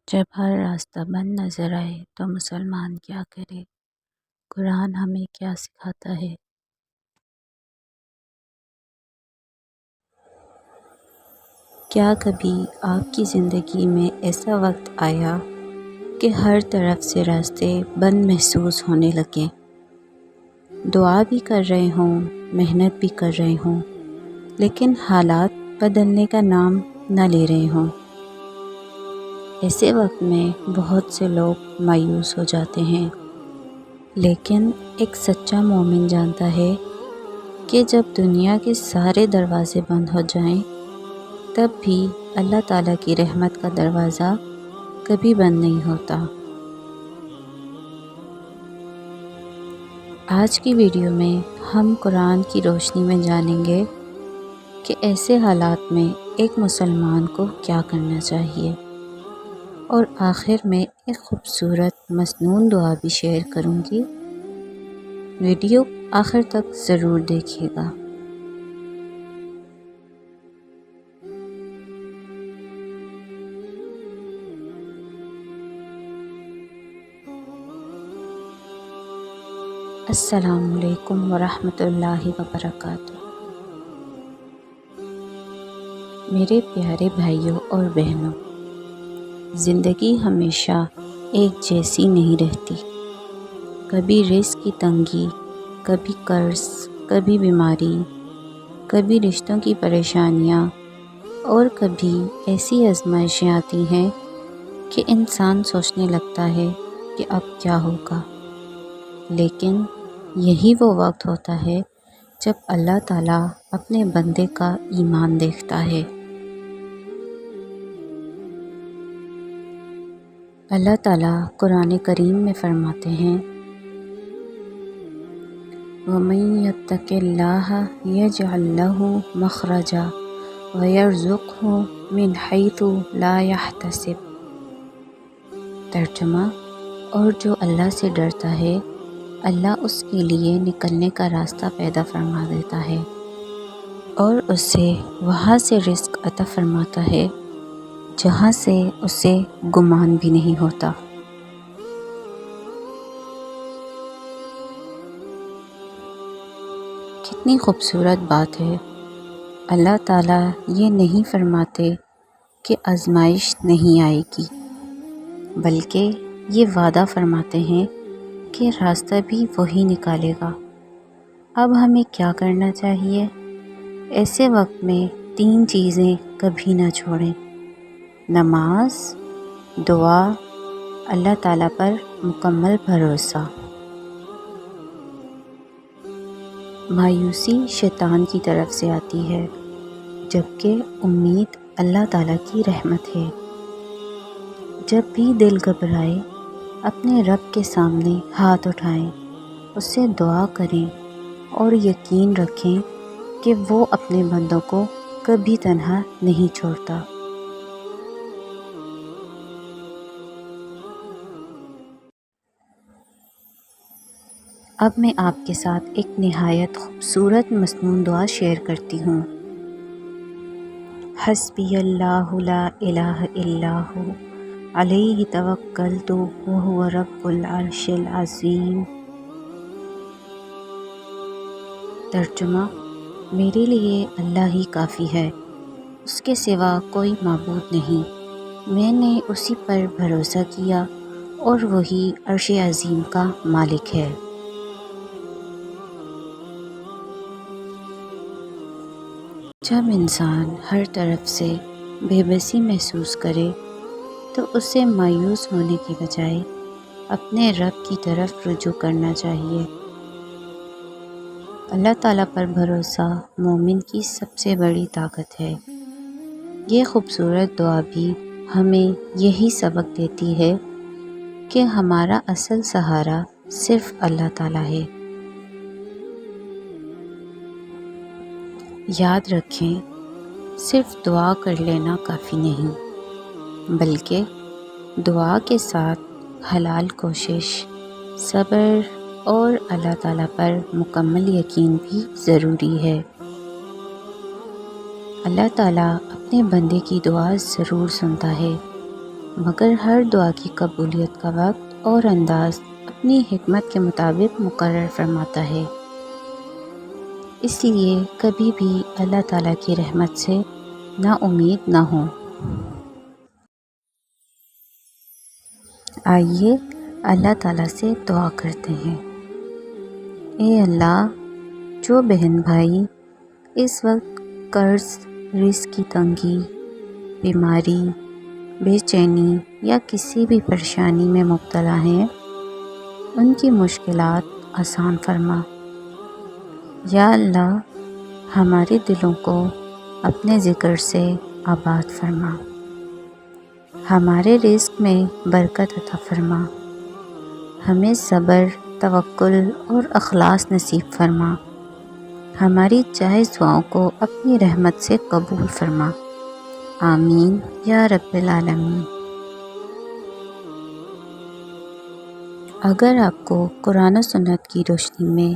جب ہر راستہ بند نظر آئے تو مسلمان کیا کرے؟ قرآن ہمیں کیا سکھاتا ہے؟ کیا کبھی آپ کی زندگی میں ایسا وقت آیا کہ ہر طرف سے راستے بند محسوس ہونے لگے؟ دعا بھی کر رہے ہوں، محنت بھی کر رہے ہوں، لیکن حالات بدلنے کا نام نہ لے رہے ہوں۔ ایسے وقت میں بہت سے لوگ مایوس ہو جاتے ہیں، لیکن ایک سچا مومن جانتا ہے کہ جب دنیا کے سارے دروازے بند ہو جائیں تب بھی اللہ تعالیٰ کی رحمت کا دروازہ کبھی بند نہیں ہوتا۔ آج کی ویڈیو میں ہم قرآن کی روشنی میں جانیں گے کہ ایسے حالات میں ایک مسلمان کو کیا کرنا چاہیے، اور آخر میں ایک خوبصورت مسنون دعا بھی شیئر کروں گی۔ ویڈیو آخر تک ضرور دیکھیے گا۔ السلام علیکم ورحمۃ اللہ وبرکاتہ۔ میرے پیارے بھائیوں اور بہنوں، زندگی ہمیشہ ایک جیسی نہیں رہتی۔ کبھی رزق کی تنگی، کبھی قرض، کبھی بیماری، کبھی رشتوں کی پریشانیاں، اور کبھی ایسی آزمائشیں آتی ہیں کہ انسان سوچنے لگتا ہے کہ اب کیا ہوگا۔ لیکن یہی وہ وقت ہوتا ہے جب اللہ تعالیٰ اپنے بندے کا ایمان دیکھتا ہے۔ اللہ تعالیٰ قرآن کریم میں فرماتے ہیں، وَمَن يَتَّقِ اللَّهَ يَجْعَل لَّهُ مَخْرَجًا وَيَرْزُقْهُ مِنْ حَيْثُ لَا يَحْتَسِبُ۔ ترجمہ: اور جو اللہ سے ڈرتا ہے اللہ اس کے لیے نکلنے کا راستہ پیدا فرما دیتا ہے اور اسے وہاں سے رزق عطا فرماتا ہے جہاں سے اسے گمان بھی نہیں ہوتا۔ کتنی خوبصورت بات ہے۔ اللہ تعالیٰ یہ نہیں فرماتے کہ آزمائش نہیں آئے گی، بلکہ یہ وعدہ فرماتے ہیں کہ راستہ بھی وہی نکالے گا۔ اب ہمیں کیا کرنا چاہیے؟ ایسے وقت میں 3 چیزیں کبھی نہ چھوڑیں: نماز، دعا، اللہ تعالیٰ پر مکمل بھروسہ۔ مایوسی شیطان کی طرف سے آتی ہے، جبکہ امید اللہ تعالیٰ کی رحمت ہے۔ جب بھی دل گھبرائے اپنے رب کے سامنے ہاتھ اٹھائیں، اس سے دعا کریں اور یقین رکھیں کہ وہ اپنے بندوں کو کبھی تنہا نہیں چھوڑتا۔ اب میں آپ کے ساتھ ایک نہایت خوبصورت مسنون دعا شیئر کرتی ہوں۔ حسبی اللہ لا الہ الا ہو علیہ توکلت وہو رب العرش العظیم۔ ترجمہ: میرے لیے اللہ ہی کافی ہے، اس کے سوا کوئی معبود نہیں۔ میں نے اسی پر بھروسہ کیا اور وہی عرش عظیم کا مالک ہے۔ جب انسان ہر طرف سے بے بسی محسوس کرے تو اسے مایوس ہونے کی بجائے اپنے رب کی طرف رجوع کرنا چاہیے۔ اللہ تعالیٰ پر بھروسہ مومن کی سب سے بڑی طاقت ہے۔ یہ خوبصورت دعا بھی ہمیں یہی سبق دیتی ہے کہ ہمارا اصل سہارا صرف اللہ تعالیٰ ہے۔ یاد رکھیں، صرف دعا کر لینا کافی نہیں، بلکہ دعا کے ساتھ حلال کوشش، صبر اور اللہ تعالیٰ پر مکمل یقین بھی ضروری ہے۔ اللہ تعالیٰ اپنے بندے کی دعا ضرور سنتا ہے، مگر ہر دعا کی قبولیت کا وقت اور انداز اپنی حکمت کے مطابق مقرر فرماتا ہے۔ اس لیے کبھی بھی اللہ تعالیٰ کی رحمت سے نا امید نہ ہوں۔ آئیے اللہ تعالیٰ سے دعا کرتے ہیں۔ اے اللہ، جو بہن بھائی اس وقت قرض، رزق کی تنگی، بیماری، بے چینی یا کسی بھی پریشانی میں مبتلا ہیں، ان کی مشکلات آسان فرما۔ یا اللہ، ہمارے دلوں کو اپنے ذکر سے آباد فرما، ہمارے رزق میں برکت عطا فرما، ہمیں صبر، توکل اور اخلاص نصیب فرما، ہماری جائز دعاؤں کو اپنی رحمت سے قبول فرما۔ آمین یا رب العالمین۔ اگر آپ کو قرآن و سنت کی روشنی میں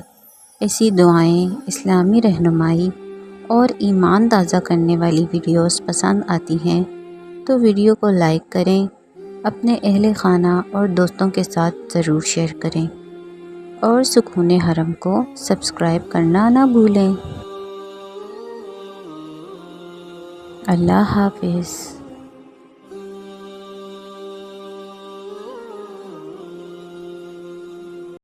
ایسی دعائیں، اسلامی رہنمائی اور ایمان تازہ کرنے والی ویڈیوز پسند آتی ہیں تو ویڈیو کو لائک کریں، اپنے اہل خانہ اور دوستوں کے ساتھ ضرور شیئر کریں اور سکون حرم کو سبسکرائب کرنا نہ بھولیں۔ اللہ حافظ۔